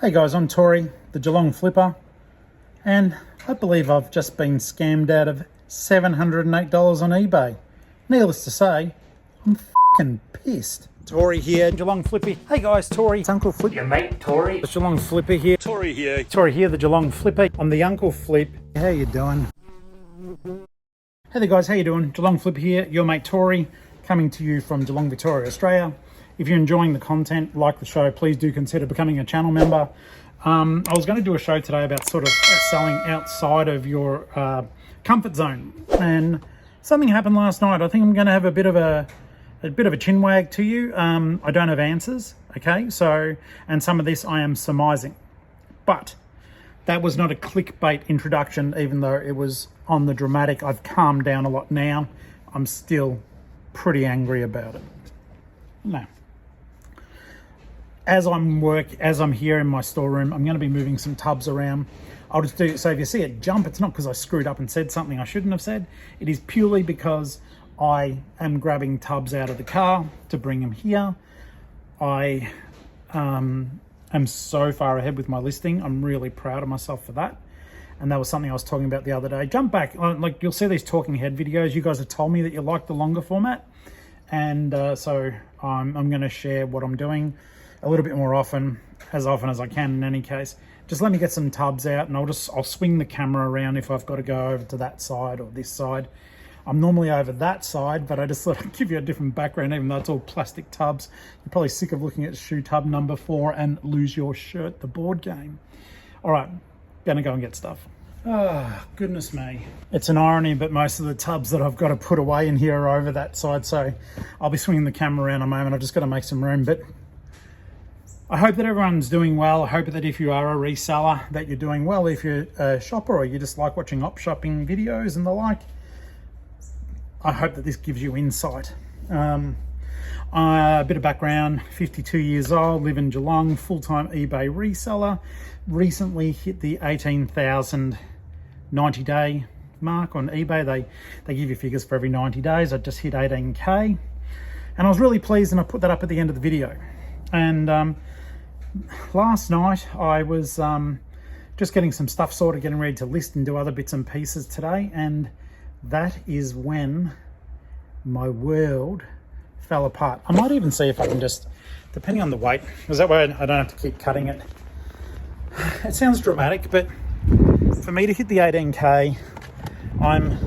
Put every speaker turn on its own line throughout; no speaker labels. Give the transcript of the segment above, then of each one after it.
Hey guys, I'm Tori, the Geelong-Flipper, and I believe I've just been scammed out of $708 on eBay. Needless to say, I'm f***ing pissed. Tori here, Geelong-Flipper. Hey guys, Tori. It's Uncle Flip.
Your mate, Tori.
The Geelong-Flipper here.
Tori here.
Tori here, the Geelong-Flipper. I'm the Uncle Flip. How you doing? Hey there guys, how you doing? Geelong-Flipper here, your mate Tori, coming to you from Geelong, Victoria, Australia. If you're enjoying the content, like the show, please do consider becoming a channel member. I was going to do a show today about sort of selling outside of your comfort zone, and something happened last night. I think I'm going to have a bit of a chin wag to you. I don't have answers, okay? So, and some of this I am surmising, but that was not a clickbait introduction, even though it was on the dramatic. I've calmed down a lot now. I'm still pretty angry about it. No. As I'm here in my storeroom, I'm going to be moving some tubs around. I'll just do, so if you see it jump, it's not because I screwed up and said something I shouldn't have said. It is purely because I am grabbing tubs out of the car to bring them here. I am so far ahead with my listing. I'm really proud of myself for that. And that was something I was talking about the other day. Jump back, like you'll see these talking head videos. You guys have told me that you like the longer format. And so I'm going to share what I'm doing a little bit more often as I can in any case. Just let me get some tubs out, and I'll swing the camera around if I've got to go over to that side or this side. I'm normally over that side, but I just thought I'd give you a different background, even though it's all plastic tubs. You're probably sick of looking at shoe tub number 4 and Lose Your Shirt, the board game. All right, gonna go and get stuff. Oh, goodness me. It's an irony, but most of the tubs that I've got to put away in here are over that side, so I'll be swinging the camera around in a moment. I've just got to make some room, but I hope that everyone's doing well. I hope that if you are a reseller, that you're doing well. If you're a shopper or you just like watching op shopping videos and the like, I hope that this gives you insight. A bit of background: 52 years old, live in Geelong, full-time eBay reseller. Recently hit the 18,000 90-day mark on eBay. They give you figures for every 90 days. I just hit 18K, and I was really pleased, and I put that up at the end of the video. And last night I was just getting some stuff sorted, getting ready to list and do other bits and pieces today, and that is when my world fell apart. I might even see if I can just, depending on the weight, because that way I don't have to keep cutting it. It sounds dramatic, but for me to hit the 18K, I'm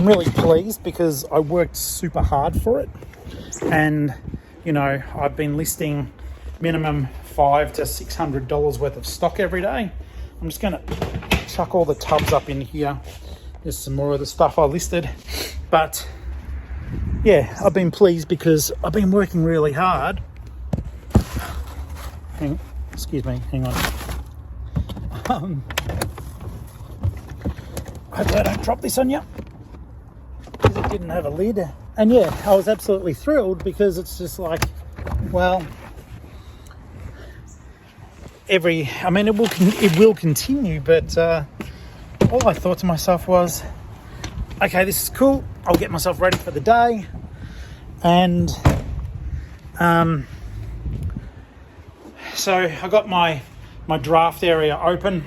really pleased, because I worked super hard for it. And you know, I've been listing minimum $500 to $600 worth of stock every day. I'm just gonna chuck all the tubs up in here. There's some more of the stuff I listed, but yeah, I've been pleased because I've been working really hard. Excuse me, hang on. Hopefully I don't drop this on you, because it didn't have a lid. And yeah, I was absolutely thrilled, because it's just like, well, it will continue, but all I thought to myself was, okay, this is cool. I'll get myself ready for the day. And so I got my draft area open,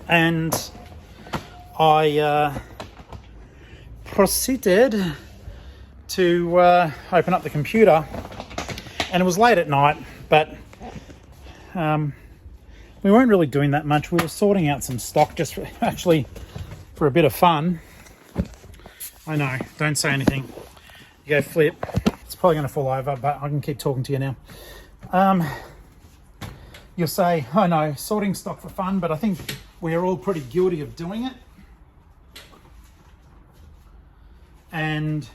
and I proceeded to open up the computer, and it was late at night, but we weren't really doing that much. We were sorting out some stock just for a bit of fun. I know, don't say anything. You go Flip. It's probably going to fall over, but I can keep talking to you now. You'll say, I know, sorting stock for fun, but I think we're all pretty guilty of doing it. And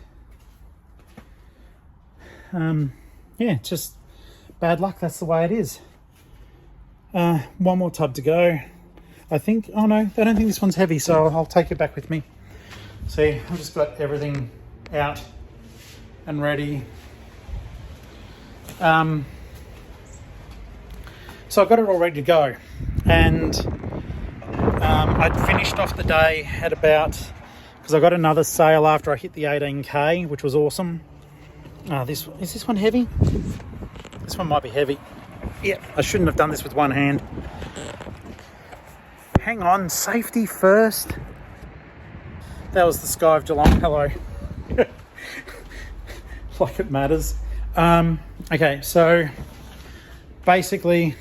yeah, just bad luck. That's the way it is. One more tub to go, I think. Oh no, I don't think this one's heavy, so I'll take it back with me. See, I've just got everything out and ready. So I've got it all ready to go, and I'd finished off the day at about, because I got another sale after I hit the 18K, which was awesome. Is this one heavy? This one might be heavy. Yeah, I shouldn't have done this with one hand. Hang on, safety first. That was the sky of Geelong. Hello. Like it matters. Okay, so basically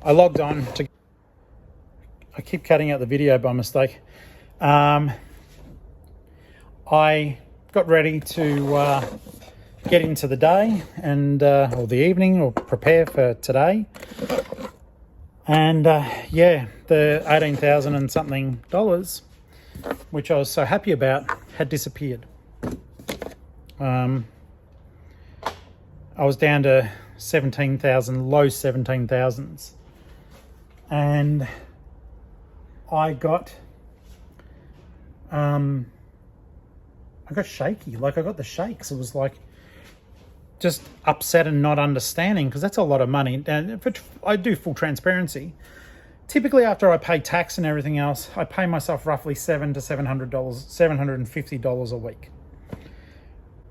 I logged on to... I keep cutting out the video by mistake. I got ready to get into the day and or the evening, or prepare for today. And yeah, the 18,000 and something dollars, which I was so happy about, had disappeared. I was down to 17,000, low 17,000s, and I got shaky. Like, I got the shakes. It was like just upset and not understanding, because that's a lot of money. And I do full transparency. Typically, after I pay tax and everything else, I pay myself roughly $700 to $750 a week.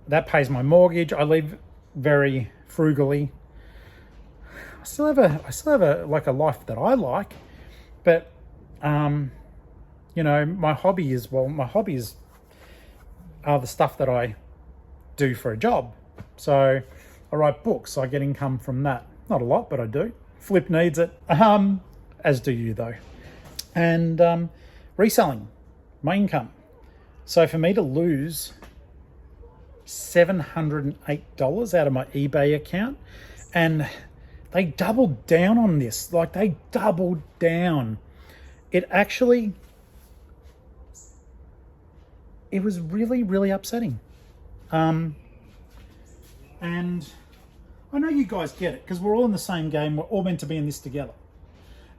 That pays my mortgage. I live very frugally. I still have a like a life that I like, but you know, my hobbies are the stuff that I do for a job. So I write books. I get income from that. Not a lot, but I do. Flip needs it. As do you though. And reselling, my income. So for me to lose $708 out of my eBay account, and they doubled down on this. Like, they doubled down. It was really, really upsetting. And I know you guys get it, because we're all in the same game. We're all meant to be in this together.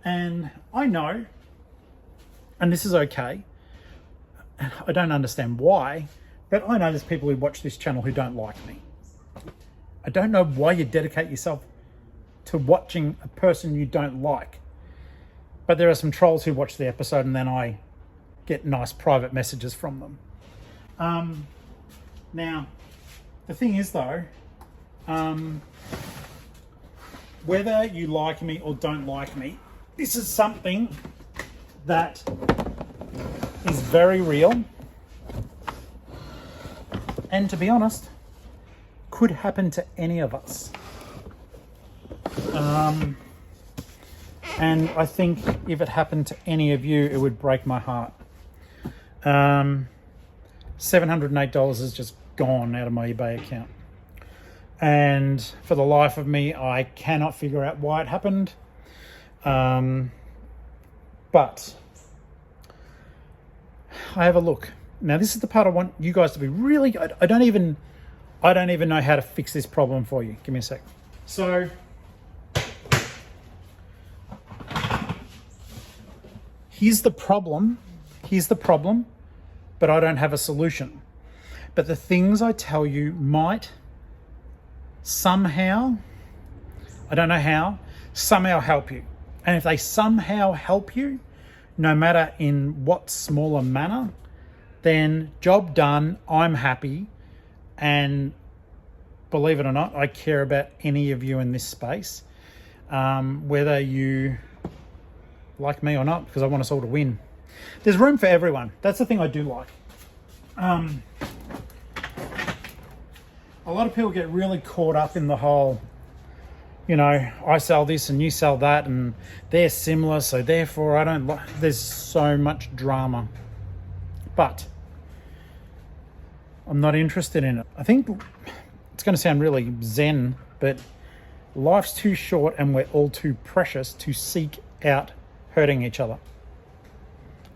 And I know, and this is okay, I don't understand why, but I know there's people who watch this channel who don't like me. I don't know why you dedicate yourself to watching a person you don't like. But there are some trolls who watch the episode, and then I get nice private messages from them. Now, the thing is though, whether you like me or don't like me, this is something that is very real, and to be honest, could happen to any of us. And I think if it happened to any of you, it would break my heart. $708 is just gone out of my eBay account. And for the life of me, I cannot figure out why it happened. But I have a look. Now, this is the part I want you guys to be really... I don't even know how to fix this problem for you. Give me a sec. So... Here's the problem, but I don't have a solution. But the things I tell you might somehow, I don't know how, somehow help you. And if they somehow help you, no matter in what smaller manner, then job done, I'm happy. And believe it or not, I care about any of you in this space, whether you like me or not, because I want us all to win. There's room for everyone. That's the thing I do like. A lot of people get really caught up in the whole, you know, I sell this and you sell that and they're similar, so therefore I don't like... There's so much drama. But I'm not interested in it. I think it's going to sound really zen, but life's too short and we're all too precious to seek out hurting each other.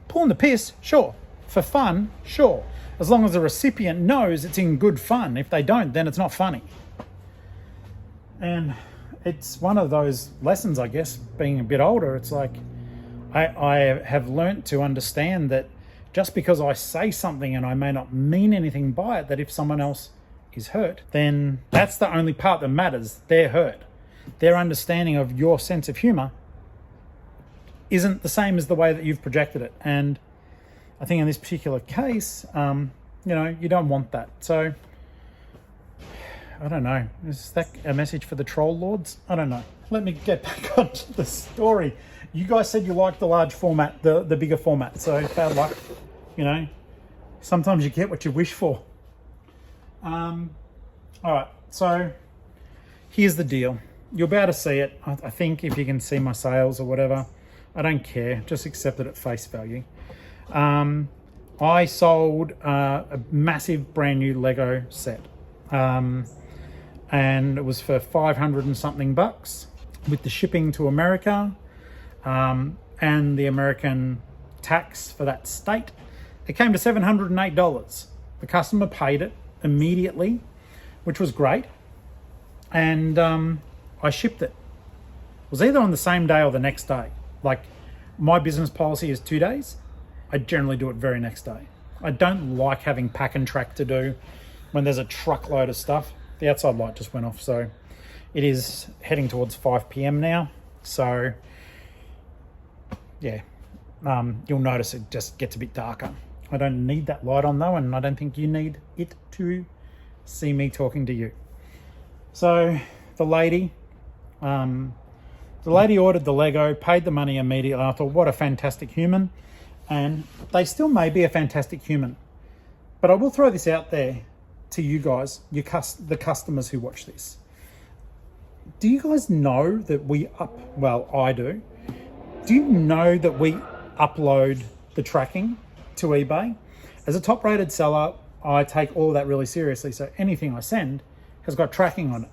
Pulling the piss, sure. For fun, sure. As long as the recipient knows it's in good fun. If they don't, then it's not funny. And it's one of those lessons, I guess, being a bit older. It's like, I have learnt to understand that just because I say something and I may not mean anything by it, that if someone else is hurt, then that's the only part that matters. They're hurt. Their understanding of your sense of humor isn't the same as the way that you've projected it. And I think in this particular case, you know, you don't want that. So I don't know. Is that a message for the troll lords? I don't know. Let me get back onto the story. You guys said you liked the large format, the bigger format. So bad luck, you know. Sometimes you get what you wish for. All right, so here's the deal. You'll be able to see it. I think if you can see my sales or whatever, I don't care. Just accept it at face value. I sold a massive brand new Lego set. And it was for 500 and something bucks with the shipping to America and the American tax for that state. It came to $708. The customer paid it immediately, which was great. And I shipped it. It was either on the same day or the next day. Like, my business policy is 2 days. I generally do it very next day. I don't like having pack and track to do when there's a truckload of stuff. The outside light just went off, so it is heading towards 5 p.m. now. So yeah, you'll notice it just gets a bit darker. I don't need that light on though, and I don't think you need it to see me talking to you. So the lady ordered the Lego, paid the money immediately. I thought, what a fantastic human. And they still may be a fantastic human. But I will throw this out there to you guys, the customers who watch this. Do you guys know that well, I do. Do you know that we upload the tracking to eBay? As a top-rated seller, I take all of that really seriously. So anything I send has got tracking on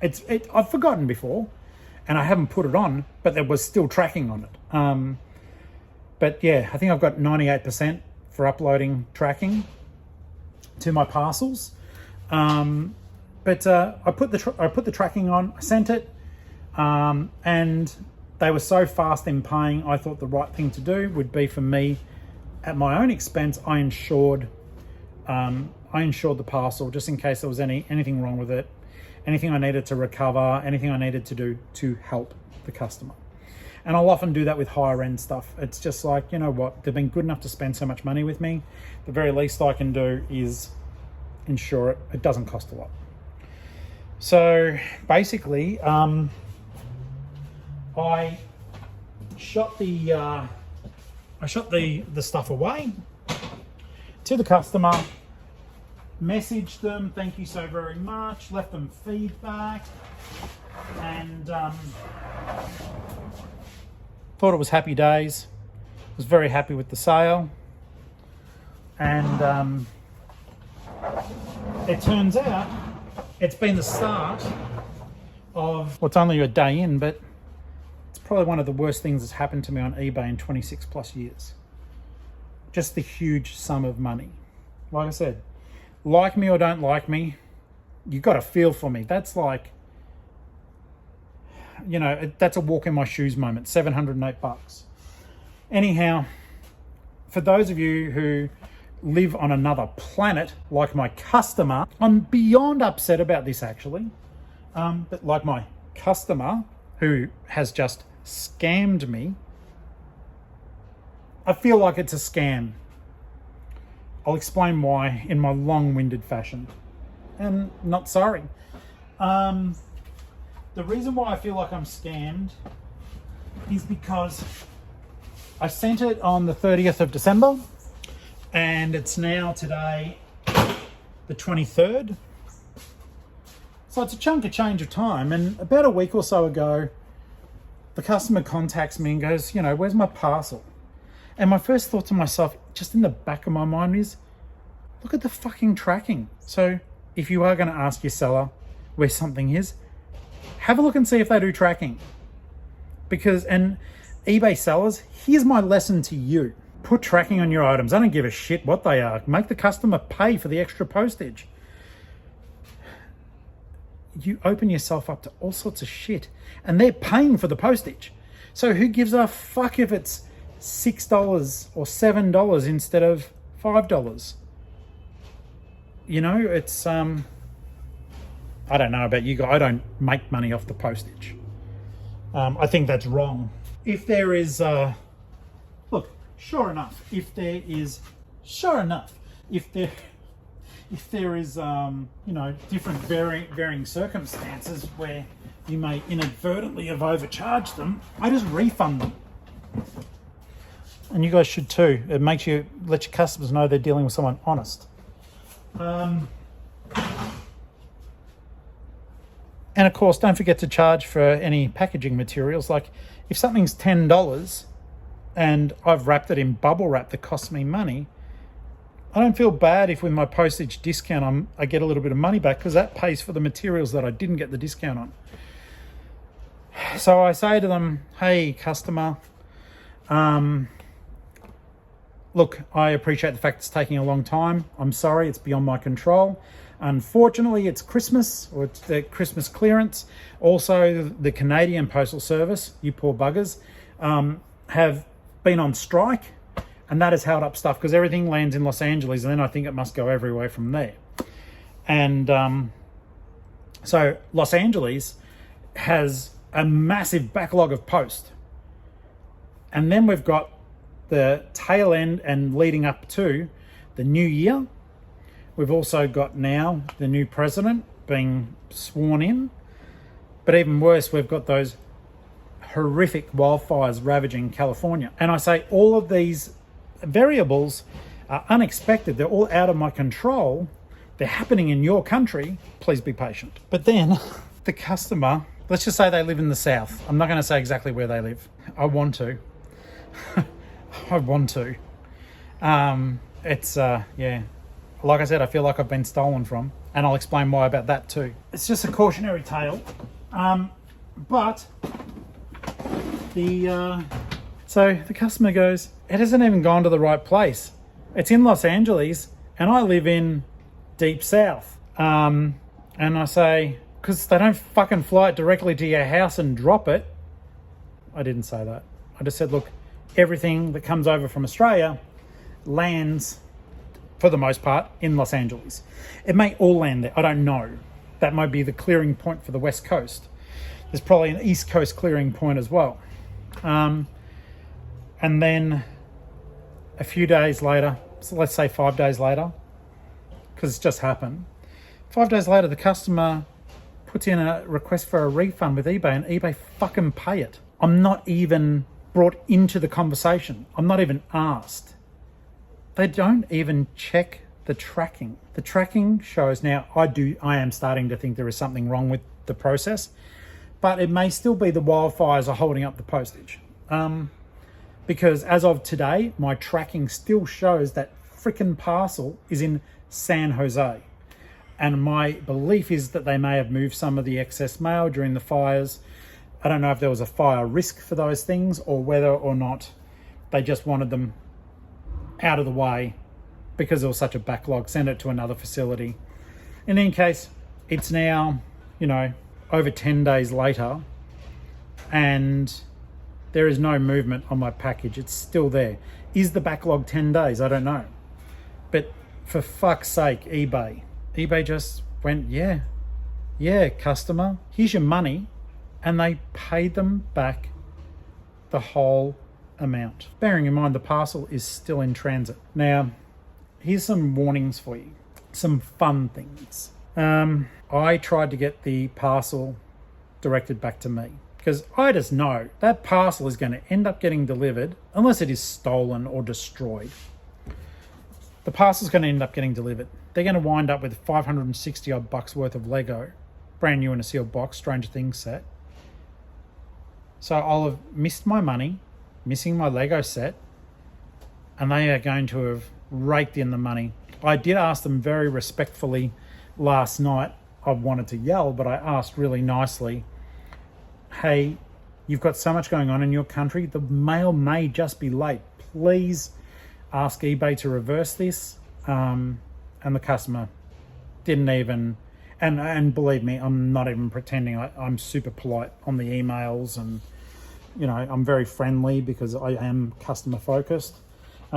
it. I've forgotten before, and I haven't put it on, but there was still tracking on it. But yeah, I think I've got 98% for uploading tracking to my parcels. But I put the tracking on, I sent it, and they were so fast in paying, I thought the right thing to do would be for me, at my own expense, I insured the parcel just in case there was anything wrong with it, anything I needed to recover, anything I needed to do to help the customer. And I'll often do that with higher end stuff. It's just like, you know what, they've been good enough to spend so much money with me. The very least I can do is insure it. It doesn't cost a lot. So basically, I shot the stuff away to the customer, messaged them, thank you so very much, left them feedback, and thought it was happy days. Was very happy with the sale, and it turns out it's been the start of what's only a day in, but it's probably one of the worst things that's happened to me on eBay in 26 plus years. Just the huge sum of money. Like I said, like me or don't like me, you got a feel for me. That's like, you know, that's a walk in my shoes moment. $708. Anyhow, for those of you who live on another planet, like my customer, I'm beyond upset about this actually. But like my customer who has just scammed me, I feel like it's a scam. I'll explain why in my long-winded fashion. And not sorry. The reason why I feel like I'm scammed is because I sent it on the 30th of December and it's now today the 23rd. So it's a chunk of change of time. And about a week or so ago, the customer contacts me and goes, you know, where's my parcel? And my first thought to myself, just in the back of my mind, is look at the fucking tracking. So if you are going to ask your seller where something is, have a look and see if they do tracking. And eBay sellers, here's my lesson to you. Put tracking on your items. I don't give a shit what they are. Make the customer pay for the extra postage. You open yourself up to all sorts of shit and they're paying for the postage. So who gives a fuck if it's $6 or $7 instead of $5? You know, it's, I don't know about you guys. I don't make money off the postage. I think that's wrong. If there is, look, sure enough, if there if there is, different varying circumstances where you may inadvertently have overcharged them, I just refund them. And you guys should too. It makes you let your customers know they're dealing with someone honest. And of course, don't forget to charge for any packaging materials. Like if something's $10 and I've wrapped it in bubble wrap that costs me money, I don't feel bad if with my postage discount I get a little bit of money back, because that pays for the materials that I didn't get the discount on. So I say to them, hey, customer, look, I appreciate the fact it's taking a long time. I'm sorry, it's beyond my control. Unfortunately, it's Christmas, or it's the Christmas clearance. Also, the Canadian Postal Service, you poor buggers, have been on strike, and that has held up stuff because everything lands in Los Angeles, and then I think it must go everywhere from there. And so Los Angeles has a massive backlog of post. And then we've got the tail end and leading up to the new year. We've also got now the new president being sworn in. But even worse, we've got those horrific wildfires ravaging California. And I say all of these variables are unexpected. They're all out of my control. They're happening in your country. Please be patient. But then the customer, let's just say they live in the South. I'm not going to say exactly where they live. I want to. I want to. Yeah. Like I said, I feel like I've been stolen from, and I'll explain why about that too. It's just a cautionary tale. But so the customer goes, it hasn't even gone to the right place. It's in Los Angeles, and I live in deep south. And I say, because they don't fucking fly it directly to your house and drop it. I didn't say that. I just said, look, everything that comes over from Australia lands, for the most part, in Los Angeles. It may all land there. I don't know. That might be the clearing point for the West Coast. There's probably an East Coast clearing point as well. And then a few days later, so let's say 5 days later, because it's just happened. 5 days later, the customer puts in a request for a refund with eBay, and eBay fucking pay it. I'm not even brought into the conversation. I'm not even asked. They don't even check the tracking. The tracking shows now, I am starting to think there is something wrong with the process, but it may still be the wildfires are holding up the postage. Because as of today, my tracking still shows that frickin' parcel is in San Jose. And my belief is that they may have moved some of the excess mail during the fires. I don't know if there was a fire risk for those things, or whether or not they just wanted them out of the way because there was such a backlog, send it to another facility. In any case, it's now, over 10 days later, and there is no movement on my package. It's still there. Is the backlog 10 days? I don't know. But for fuck's sake, eBay just went, yeah, customer, here's your money. And they paid them back the whole amount. Bearing in mind the parcel is still in transit. Now, here's some warnings for you. Some fun things. I tried to get the parcel directed back to me, because I just know that parcel is going to end up getting delivered unless it is stolen or destroyed. The parcel is going to end up getting delivered. They're going to wind up with 560 odd bucks worth of Lego, brand new in a sealed box, Stranger Things set. So I'll have missed my money, missing my Lego set, and they are going to have raked in the money. I did ask them very respectfully last night. I wanted to yell, but I asked really nicely, hey, you've got so much going on in your country, the mail may just be late. Please ask eBay to reverse this. And the customer didn't even, and believe me, I'm not even pretending. I'm super polite on the emails, and I'm very friendly because I am customer focused.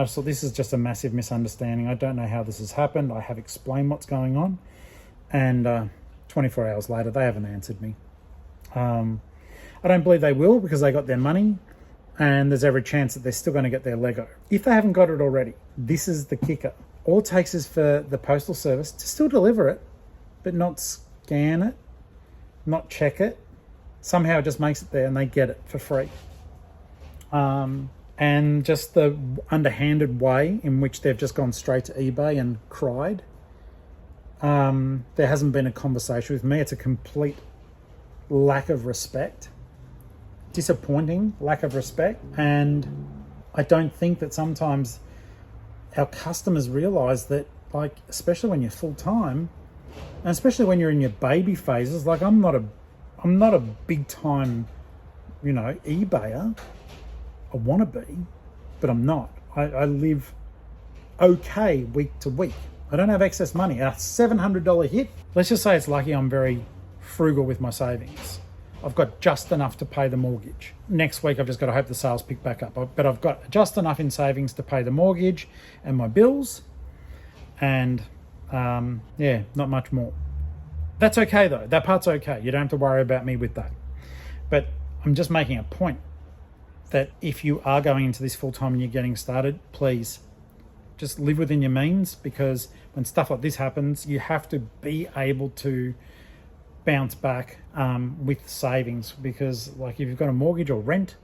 So this is just a massive misunderstanding. I don't know how this has happened. I have explained what's going on, and 24 hours later they haven't answered me. I don't believe they will, because they got their money, and there's every chance that they're still going to get their Lego. If they haven't got it already, this is the kicker. All it takes is for the postal service to still deliver it, but not scan it, not check it. Somehow it just makes it there and they get it for free. And just the underhanded way in which they've just gone straight to eBay and cried. There hasn't been a conversation with me. It's a complete lack of respect. Disappointing lack of respect. And I don't think that sometimes our customers realise that, like, especially when you're full-time, and especially when you're in your baby phases, like I'm not a big-time, eBayer. I want to be, but I'm not. I live okay week to week. I don't have excess money. A $700 hit, let's just say it's lucky I'm very frugal with my savings. I've got just enough to pay the mortgage. Next week, I've just got to hope the sales pick back up. But I've got just enough in savings to pay the mortgage and my bills. And not much more. That's okay though. That part's okay. You don't have to worry about me with that. But I'm just making a point that if you are going into this full time and you're getting started, please just live within your means, because when stuff like this happens, you have to be able to bounce back with savings, because like if you've got a mortgage or rent,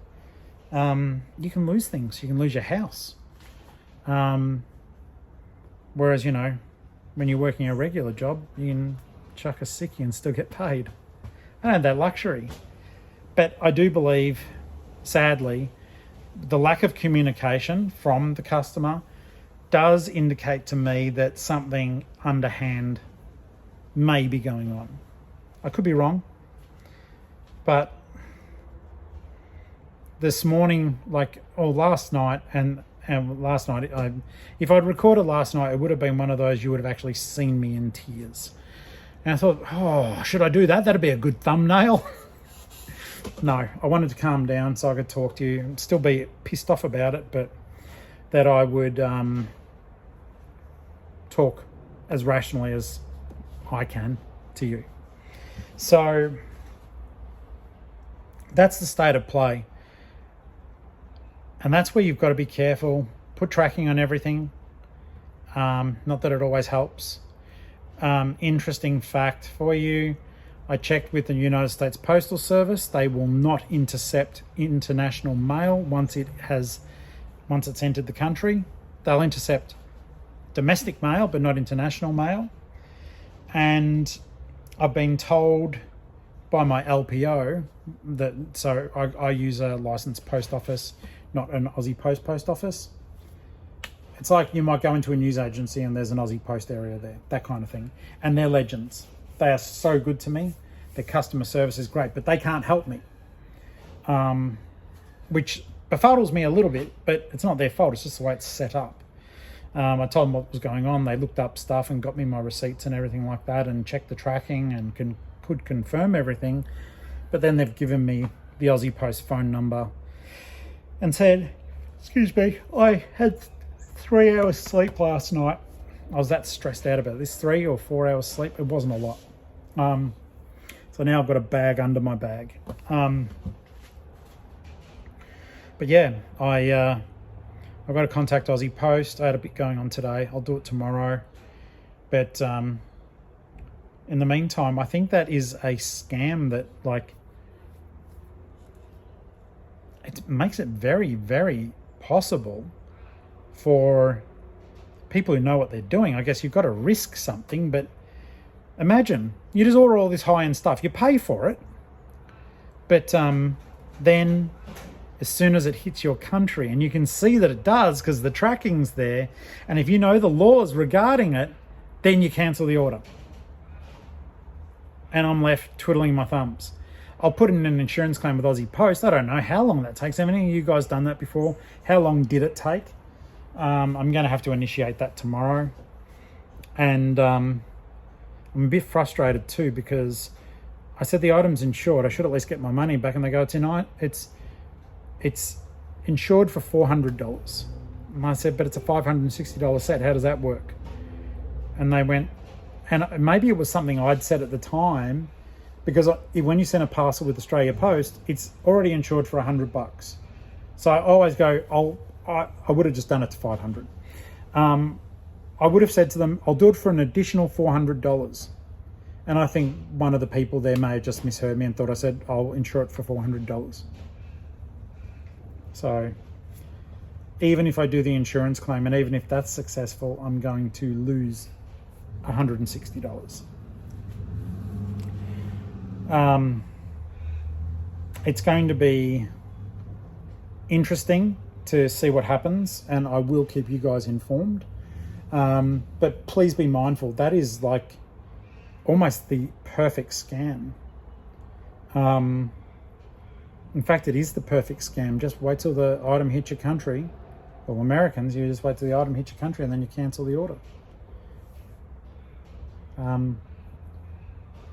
you can lose things. You can lose your house. Whereas, when you're working a regular job, you can chuck a sickie and still get paid. I don't have that luxury. But I do believe, sadly, the lack of communication from the customer does indicate to me that something underhand may be going on. I could be wrong, but this morning, last night, and last night, if I'd recorded last night, it would have been one of those you would have actually seen me in tears. And I thought, should I do that? That'd be a good thumbnail. No, I wanted to calm down so I could talk to you and still be pissed off about it, but that I would talk as rationally as I can to you. So that's the state of play. And that's where you've got to be careful. Put tracking on everything. Not that it always helps. Interesting fact for you. I checked with the United States Postal Service. They will not intercept international mail once it's entered the country. They'll intercept domestic mail, but not international mail. And I've been told by my LPO that, so I use a licensed post office, not an Aussie post office. It's like you might go into a news agency and there's an Aussie Post area there, that kind of thing. And they're legends. They are so good to me. Their customer service is great, but they can't help me. Which befuddles me a little bit, but it's not their fault. It's just the way it's set up. I told them what was going on. They looked up stuff and got me my receipts and everything like that and checked the tracking and could confirm everything. But then they've given me the Aussie Post phone number and said, excuse me, I had 3 hours sleep last night. I was that stressed out about this, 3 or 4 hours sleep. It wasn't a lot. So now I've got a bag under my bag. But yeah, I've got to contact Aussie Post. I had a bit going on today. I'll do it tomorrow. But in the meantime, I think that is a scam that, it makes it very, very possible for people who know what they're doing. I guess you've got to risk something, but imagine you just order all this high-end stuff. You pay for it, but then as soon as it hits your country, and you can see that it does because the tracking's there, and if you know the laws regarding it, then you cancel the order. And I'm left twiddling my thumbs. I'll put in an insurance claim with Aussie Post. I don't know how long that takes. Have any of you guys done that before? How long did it take? I'm going to have to initiate that tomorrow. And I'm a bit frustrated too, because I said the item's insured. I should at least get my money back. And they go, it's insured for $400. And I said, but it's a $560 set. How does that work? And they went, and maybe it was something I'd said at the time, because when you send a parcel with Australia Post, it's already insured for $100. So I always go, I would have just done it to $500. I would have said to them, I'll do it for an additional $400. And I think one of the people there may have just misheard me and thought I said, I'll insure it for $400. So even if I do the insurance claim, and even if that's successful, I'm going to lose $160. It's going to be interesting to see what happens, and I will keep you guys informed. But please be mindful, that is like almost the perfect scam. In fact, it is the perfect scam. Just wait till the item hits your country. Well, Americans, you just wait till the item hits your country and then you cancel the order.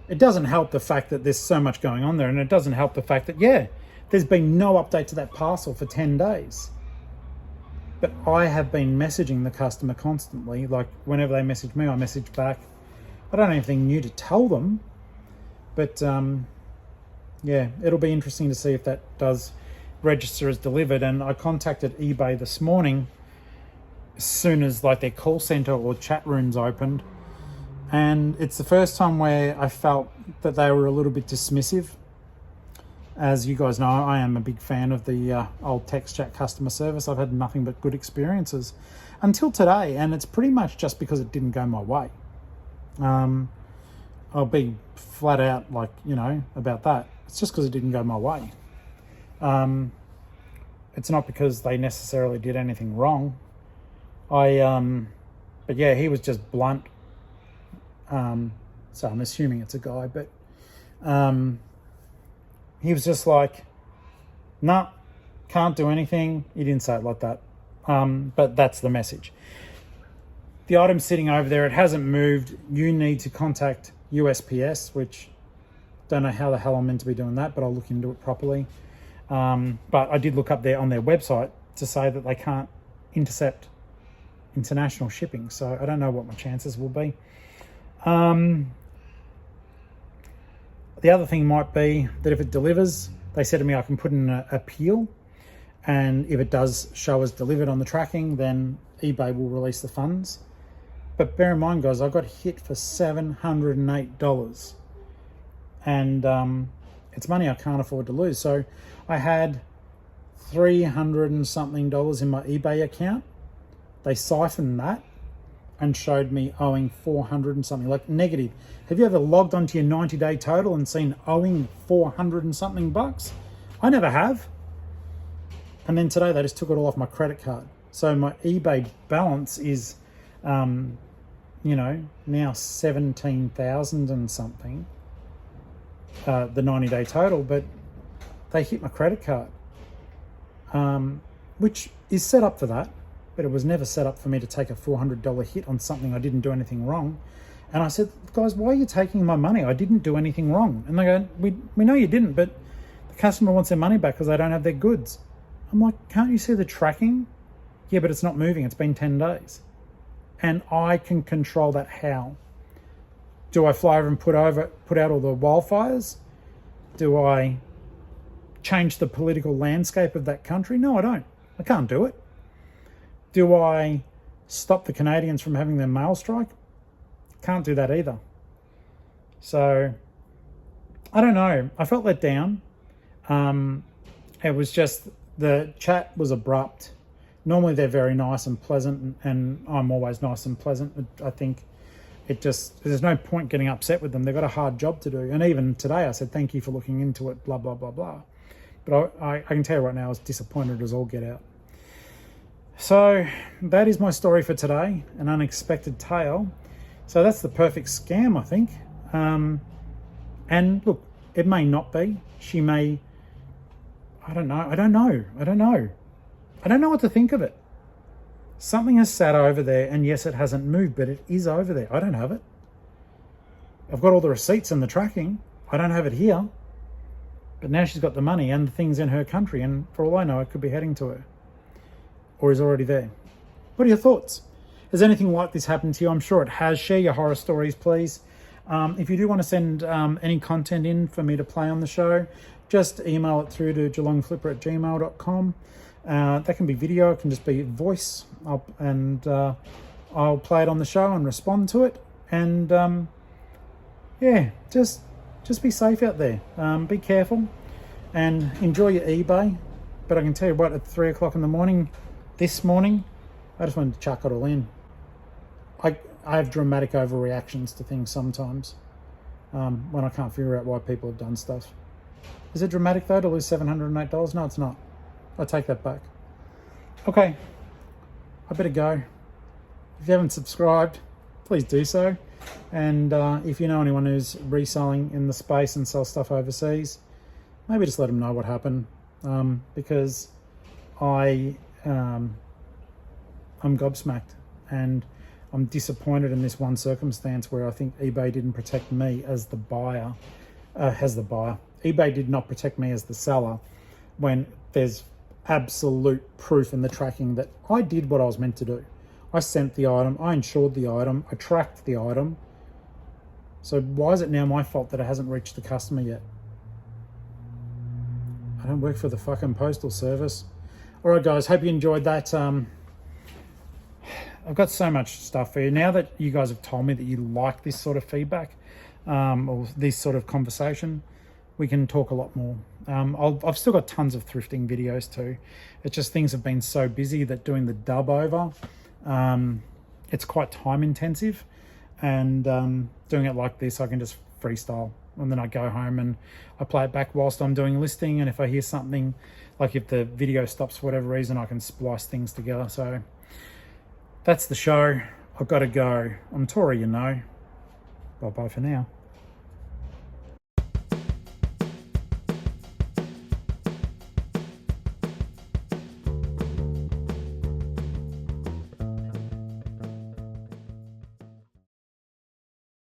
It doesn't help the fact that there's so much going on there, and it doesn't help the fact that, yeah, there's been no update to that parcel for 10 days. But I have been messaging the customer constantly. Like, whenever they message me, I message back. I don't have anything new to tell them, but yeah, it'll be interesting to see if that does register as delivered. And I contacted eBay this morning as soon as like their call center or chat rooms opened, and it's the first time where I felt that they were a little bit dismissive. As you guys know, I am a big fan of the old text chat customer service. I've had nothing but good experiences until today, and it's pretty much just because it didn't go my way. I'll be flat out like, you know, about that. It's just because it didn't go my way. It's not because they necessarily did anything wrong. But yeah, he was just blunt. So I'm assuming it's a guy, but he was just like, nah, can't do anything. He didn't say it like that. But that's the message. The item's sitting over there. It hasn't moved. You need to contact USPS, which don't know how the hell I'm meant to be doing that, but I'll look into it properly. But I did look up there on their website to say that they can't intercept international shipping. So I don't know what my chances will be. The other thing might be that if it delivers, they said to me I can put in an appeal, and if it does show as delivered on the tracking, then eBay will release the funds. But bear in mind, guys, I got hit for $708, and it's money I can't afford to lose. So I had $300 and something in my eBay account. They siphoned that and showed me owing 400 and something, like negative. Have you ever logged onto your 90-day total and seen owing 400 and something bucks? I never have. And then today they just took it all off my credit card. So my eBay balance is, you know, now 17,000 and something, the 90-day total, but they hit my credit card, which is set up for that. But it was never set up for me to take a $400 hit on something I didn't do anything wrong. And I said, guys, why are you taking my money? I didn't do anything wrong. And they go, we know you didn't, but the customer wants their money back because they don't have their goods. I'm like, can't you see the tracking? Yeah, but it's not moving. It's been 10 days. And I can control that how? Do I fly over and put out all the wildfires? Do I change the political landscape of that country? No, I don't. I can't do it. Do I stop the Canadians from having their mail strike? Can't do that either. So, I don't know. I felt let down. It was just, the chat was abrupt. Normally they're very nice and pleasant, and I'm always nice and pleasant. I think it just, there's no point getting upset with them. They've got a hard job to do. And even today I said, thank you for looking into it, blah, blah, blah, blah. But I can tell you right now, I was disappointed as all get out. So that is my story for today, an unexpected tale. So that's the perfect scam, I think. And look, it may not be. She may, I don't know what to think of it. Something has sat over there, and yes, it hasn't moved, but it is over there. I don't have it. I've got all the receipts and the tracking. I don't have it here. But now she's got the money and the things in her country, and for all I know, it could be heading to her. Or is already there. What are your thoughts? Has anything like this happened to you? I'm sure it has. Share your horror stories, please. If you do want to send any content in for me to play on the show, just email it through to Geelong-Flipper@gmail.com. That can be video, it can just be voice, and I'll play it on the show and respond to it. And yeah, just be safe out there. Be careful and enjoy your eBay. But I can tell you what, at 3 o'clock in the morning, this morning, I just wanted to chuck it all in. I have dramatic overreactions to things sometimes when I can't figure out why people have done stuff. Is it dramatic though to lose $708? No, it's not. I take that back. Okay, I better go. If you haven't subscribed, please do so. And if you know anyone who's reselling in the space and sells stuff overseas, maybe just let them know what happened. Because I'm gobsmacked, and I'm disappointed in this one circumstance where I think eBay didn't protect me as the buyer, eBay did not protect me as the seller when there's absolute proof in the tracking that I did what I was meant to do. I sent the item, I insured the item, I tracked the item. So why is it now my fault that it hasn't reached the customer yet? I don't work for the fucking postal service. All right, guys, hope you enjoyed that. I've got so much stuff for you. Now that you guys have told me that you like this sort of feedback or this sort of conversation, we can talk a lot more. I've still got tons of thrifting videos too. It's just things have been so busy that doing the dub over, it's quite time intensive. And doing it like this, I can just freestyle. And then I go home and I play it back whilst I'm doing listing. And if I hear something, like if the video stops for whatever reason, I can splice things together. So that's the show. I've got to go. I'm Tori, you know. Bye-bye for now.